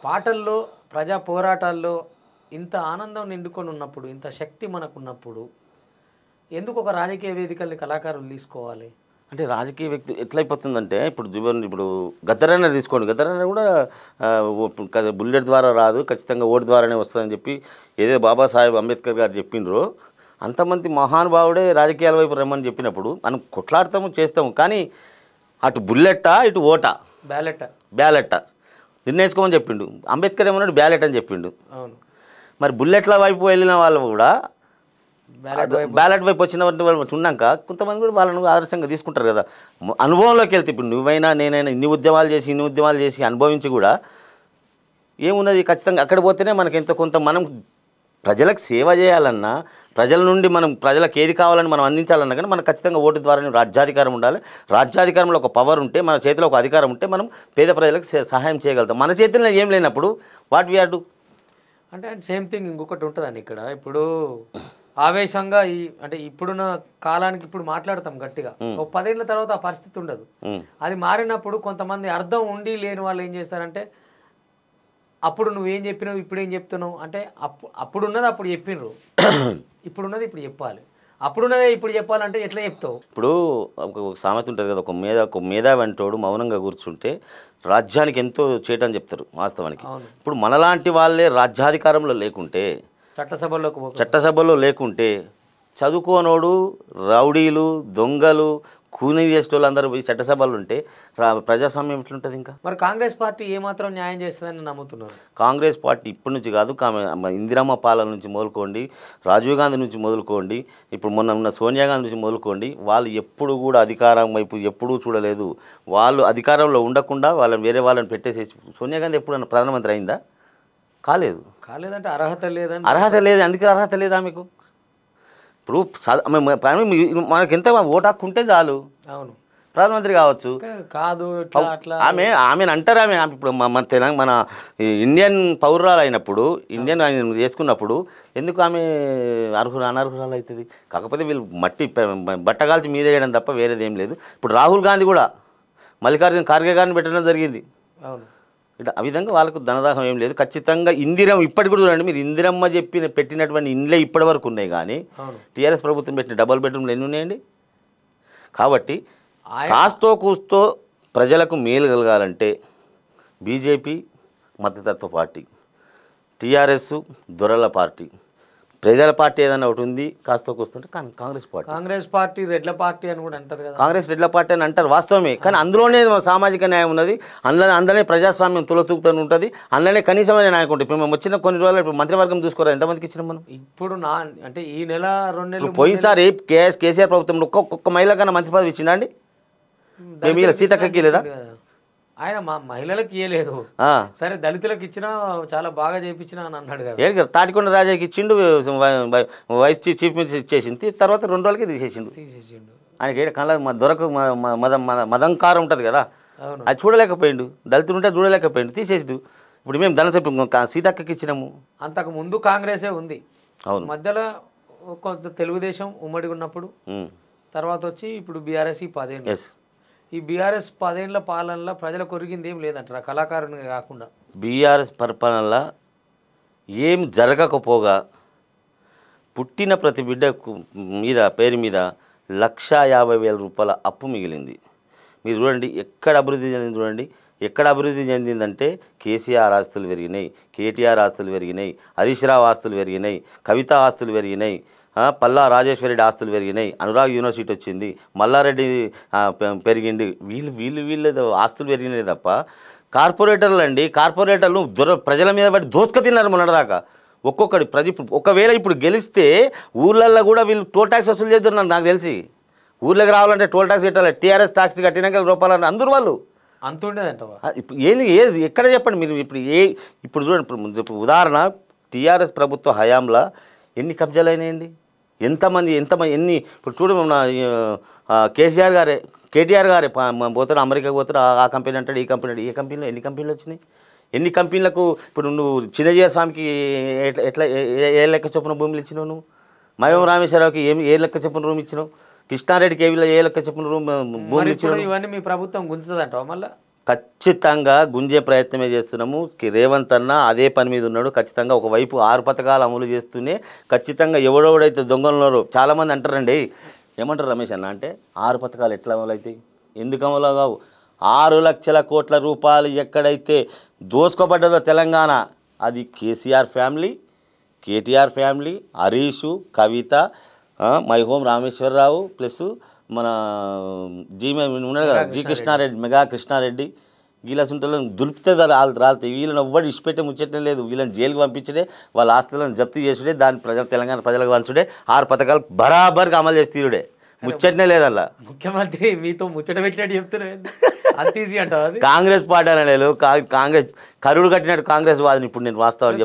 పాటల్లో ప్రజా పోరాటాల్లో ఇంత ఆనందం నిండుకొని ఉన్నప్పుడు, ఇంత శక్తి మనకున్నప్పుడు ఎందుకు ఒక రాజకీయ వేదికల్ని కళాకారులు తీసుకోవాలి? అంటే రాజకీయ వ్యక్తి ఎట్లయిపోతుందంటే ఇప్పుడు ఇప్పుడు గద్దరన్న తీసుకోండి. గద్దరన్న కూడా బుల్లెట్ ద్వారా రాదు, ఖచ్చితంగా ఓటు ద్వారానే వస్తుందని చెప్పి ఏదో బాబాసాహెబ్ అంబేద్కర్ గారు చెప్పిండ్రో అంతమంది మహానుభావుడే రాజకీయాల వైపు రమ్మని చెప్పినప్పుడు మనం కొట్లాడతాము చేస్తాము. కానీ అటు బుల్లెట్టా ఇటు ఓటా బ్యాలెట్టా నిర్ణయించుకోమని చెప్పిండు. అంబేద్కర్ ఏమన్నాడు బ్యాలెట్ అని చెప్పిండు. అవును. మరి బుల్లెట్ల వైపు వెళ్ళిన వాళ్ళు కూడా బ్యాలెట్ వైపు వచ్చిన వాళ్ళు ఉన్నాక కొంతమంది కూడా వాళ్ళను ఆదర్శంగా తీసుకుంటారు కదా. అనుభవంలోకి వెళ్తే ఇప్పుడు నువ్వైనా నేనైనా ఇన్ని ఉద్యమాలు చేసి అనుభవించి కూడా ఏమున్నది, ఖచ్చితంగా అక్కడ పోతేనే మనకి ఎంతో కొంత మనం ప్రజలకు సేవ చేయాలన్నా, ప్రజల నుండి మనం ప్రజలకు ఏది కావాలని మనం అందించాలన్నా కానీ మనకు ఖచ్చితంగా ఓటు ద్వారా రాజ్యాధికారం ఉండాలి. రాజ్యాధికారంలో ఒక పవర్ ఉంటే, మన చేతిలో ఒక అధికారం ఉంటే మనం పేద ప్రజలకు సహాయం చేయగలుగుతాం. మన చేతిలో ఏం లేనప్పుడు వాట్ వి ఆర్ డు అంటే సేమ్ థింగ్ ఇంకొకటి ఉంటుందండి ఇక్కడ. ఇప్పుడు ఆవేశంగా అంటే ఇప్పుడున్న కాలానికి ఇప్పుడు మాట్లాడతాం గట్టిగా, ఒక 10 ఏళ్ళ తర్వాత ఆ పరిస్థితి ఉండదు. అది మారినప్పుడు కొంతమంది అర్థం ఉండి లేని వాళ్ళు ఏం చేస్తారంటే, అప్పుడు నువ్వేం చెప్పినావు ఇప్పుడు ఏం చెప్తున్నావు అంటే, అప్పుడున్నది అప్పుడు చెప్పినరు, ఇప్పుడున్నది ఇప్పుడు చెప్పాలి. అప్పుడున్నదే ఇప్పుడు చెప్పాలంటే ఎట్లా చెప్తావు? ఇప్పుడు ఒక సామెత ఉంటుంది కదా, ఒక మేధావి అంటోడు మౌనంగా కూర్చుంటే రాజ్యానికి ఎంతో చేయటని చెప్తారు వాస్తవానికి. ఇప్పుడు మనలాంటి వాళ్ళే రాజ్యాధికారంలో లేకుంటే, చట్టసభలో లేకుంటే చదువుకోనోడు, రౌడీలు, దొంగలు, కూనీ చేసేటోళ్ళు అందరూ పోయి చట్టసభలు ఉంటే ప్రజాస్వామ్యం ఎట్లుంటుంది? ఇంకా మరి కాంగ్రెస్ పార్టీ ఏమాత్రం న్యాయం చేస్తుందని నమ్ముతున్నారు? కాంగ్రెస్ పార్టీ ఇప్పటి నుంచి కాదు, ఇందిరమ్మ పాలన నుంచి మొదలుకోండి, రాజీవ్ గాంధీ నుంచి మొదలుకోండి, ఇప్పుడు మొన్న ఉన్న సోనియా గాంధీ నుంచి మొదలుకోండి, వాళ్ళు ఎప్పుడు కూడా అధికారం వైపు ఎప్పుడూ చూడలేదు. వాళ్ళు అధికారంలో ఉండకుండా వాళ్ళని వేరే వాళ్ళని పెట్టేసేసి, సోనియా గాంధీ ఎప్పుడన్నా ప్రధానమంత్రి అయిందా? కాలేదంటే అర్హత లేదని. అర్హత లేదు. అందుకే అర్హత లేదా మీకు? ఇప్పుడు మనకి ఎంత ఓటు హక్కు ఉంటే చాలు, అవును, ప్రధానమంత్రి కావచ్చు. కాదు ఆమెను అంటారు. ఇప్పుడు మన ఇండియన్ పౌరురాలు అయినప్పుడు, ఇండియన్ చేసుకున్నప్పుడు ఎందుకు ఆమె అనర్హురాలు అవుతుంది? కాకపోతే వీళ్ళు బట్టగాల్చి మీద వేయడం తప్ప వేరేది ఏం లేదు. ఇప్పుడు రాహుల్ గాంధీ కూడా మల్లికార్జున ఖార్గే గారిని పెట్టడం జరిగింది. అవును. ఇట్లా ఆ విధంగా వాళ్ళకు ధనదాహం ఏం లేదు. ఖచ్చితంగా ఇప్పటికి కూడా చూడండి, మీరు ఇందిరమ్మ పెట్టినటువంటి ఇండ్లే ఇప్పటి వరకు ఉన్నాయి. కానీ టీఆర్ఎస్ ప్రభుత్వం పెట్టిన డబుల్ బెడ్రూమ్లు ఎన్ని ఉన్నాయండి? కాబట్టి కాస్తో కూస్తో ప్రజలకు మేలు కలగాలంటే బీజేపీ మతతత్వ పార్టీ, టీఆర్ఎస్ దొరల పార్టీ, ప్రజల పార్టీ ఏదైనా ఒకటి ఉంది కాస్తో కూస్తుంటే కాంగ్రెస్ పార్టీ రెడ్ల పార్టీ అని కూడా అంటారు కదా. కాంగ్రెస్ రెడ్ల పార్టీ అని అంటారు వాస్తవమే. కానీ అందులోనే సామాజిక న్యాయం ఉన్నది, అందులోనే ప్రజాస్వామ్యం తులతూగుతూ ఉంటుంది, అందులోనే కనీసమైన నాయకుడు. ఇప్పుడు మేము వచ్చిన కొన్ని రోజులు ఇప్పుడు మంత్రివర్గం చూసుకోరా ఎంతమందికి ఇచ్చినాం మనం? ఇప్పుడు అంటే ఈ నెల 2 నెలలు పోయినసారి కేసీఆర్ ప్రభుత్వంలో ఒక్కొక్క మహిళ కన్నా మంత్రి పదవి ఇచ్చిండా అండి? మేము సీతక్కకి లేదా? ఆయన మహిళలకు ఇవ్వలేదు. సరే దళితులకు ఇచ్చినా చాలా బాగా చేయించినా అని అన్నాడు కదా. తాటికొండ రాజాకి ఇచ్చిండు, వైస్ చీఫ్ మినిస్టర్ ఇచ్చేసింది, తర్వాత 2 రోజులకి తీసేసిండు. ఆయనకి కళ్ళ దొరకు మదంకారం ఉంటుంది కదా, అది చూడలేకపోయిండు. దళితులు ఉంటే చూడలేకపోయిండు, తీసేసిండు. ఇప్పుడు మేము ధన సీతక్కకి ఇచ్చినాము. అంతకు ముందు కాంగ్రెసే ఉంది. అవును, మధ్యలో కొంత తెలుగుదేశం ఉమ్మడి ఉన్నప్పుడు, తర్వాత వచ్చి ఇప్పుడు బీఆర్ఎస్ 10 ఏళ్ళు. ఈ బీఆర్ఎస్ 10 ఏళ్ళ పాలనలో ప్రజలకు ఒరిగింది ఏం లేదంటారా? కళాకారునిగా కాకుండా బీఆర్ఎస్ పరిపాలనలో ఏం జరగకపోగా పుట్టిన ప్రతి బిడ్డ పేరు మీద 1,50,000 రూపాయల అప్పు మిగిలింది. మీరు చూడండి ఎక్కడ అభివృద్ధి చెందింది. చూడండి ఎక్కడ అభివృద్ధి చెందిందంటే కేసీఆర్ ఆస్తులు పెరిగినాయి, కేటీఆర్ ఆస్తులు పెరిగినాయి, హరీష్ రావు ఆస్తులు పెరిగినాయి, కవిత ఆస్తులు పెరిగినాయి, పల్లా రాజేశ్వరరెడ్డి ఆస్తులు పెరిగినాయి, అనురాగ్ యూనివర్సిటీ వచ్చింది, మల్లారెడ్డి పెరిగింది. వీళ్ళు ఆస్తులు పెరిగినాయి తప్ప కార్పొరేటర్లు అండి, కార్పొరేటర్లు ప్రజల మీద పడి దోచుక తిన్నారు మొన్నటిదాకా. ఒక్కొక్కటి ఒకవేళ ఇప్పుడు గెలిస్తే ఊర్లల్లో కూడా వీళ్ళు టోల్ ట్యాక్స్ వసూలు చేస్తున్నారు. నాకు తెలిసి ఊర్లోకి రావాలంటే టోల్ ట్యాక్స్ కట్టాలి, టీఆర్ఎస్ ట్యాక్స్ కట్టినాక రూపాయలు అందరూ వాళ్ళు అంత ఉండేదంట. ఇప్పుడు ఏది ఎక్కడ చెప్పండి మీరు? ఇప్పుడు చూడండి, ఉదాహరణ టీఆర్ఎస్ ప్రభుత్వ హయాంలో ఎన్ని కబ్జాలు అయినాయండి, ఎంతమంది ఇప్పుడు చూడండి, మన కేటీఆర్ గారే పోతాడు అమెరికాకి పోతాడు, ఆ కంపెనీ అంటాడు, ఈ కంపెనీ అంటాడు. ఏ కంపెనీలో ఎన్ని కంపెనీలు వచ్చినాయి? ఎన్ని కంపెనీలకు ఇప్పుడు నువ్వు చిన్నజీవ స్వామికి ఎట్లా ఏ లెక్క చొప్పున భూములు ఇచ్చినావు? నువ్వు మయం రామేశ్వరరావుకి ఏ లెక్క చొప్పున రూమ్ ఇచ్చినావు? కృష్ణారెడ్డికి ఏ లెక్క చొప్పున భూములు ఇచ్చినావు? ఇవన్నీ మీ ప్రభుత్వం గుంజుతుందంటావా? మళ్ళీ ఖచ్చితంగా గుంజే ప్రయత్నమే చేస్తున్నాము. రేవంత్ అన్న అదే పని మీద ఉన్నాడు. ఖచ్చితంగా ఒకవైపు 6 పథకాలు అమలు చేస్తూనే ఖచ్చితంగా ఎవడెవడైతే దొంగలున్నారో చాలామంది అంటారండి, ఏమంటారు రమేష్ అన్న అంటే 6 పథకాలు ఎట్లా అమలు అవుతాయి, ఎందుకు అమలు కావు? 6 లక్షల కోట్ల రూపాయలు ఎక్కడైతే దోసుకోబడ్డదో తెలంగాణ, అది KCR family, KTR family, Harish, Kavitha, my home Rameshwar Rao plus మన ఉన్నాడు కదా జి కృష్ణారెడ్డి, మెగా కృష్ణారెడ్డి, వీళ్ళ సుంటలను దులిపితే రాలుతాయి. వీళ్ళని ఎవ్వడు ఇష్టపెట్టే ముచ్చటం లేదు. వీళ్ళని జైలుకి పంపించడే, వాళ్ళ ఆస్తులను జప్తు చేసుడే, దాని తెలంగాణ ప్రజలకు పంచుడే, 6 పథకాలు బరాబర్గా అమలు చేసి తీరుడే, ముచ్చటనే లేదల్లా. ముఖ్యమంత్రి మీతో ముచ్చట పెట్టినట్టు చెప్తున్నారు, అంత ఈజీ అంటావు అది? కాంగ్రెస్ పార్టీ అనలేదు, కాంగ్రెస్ కరుడు కట్టినట్టు కాంగ్రెస్ వాదిని ఇప్పుడు నేను వాస్తవాన్ని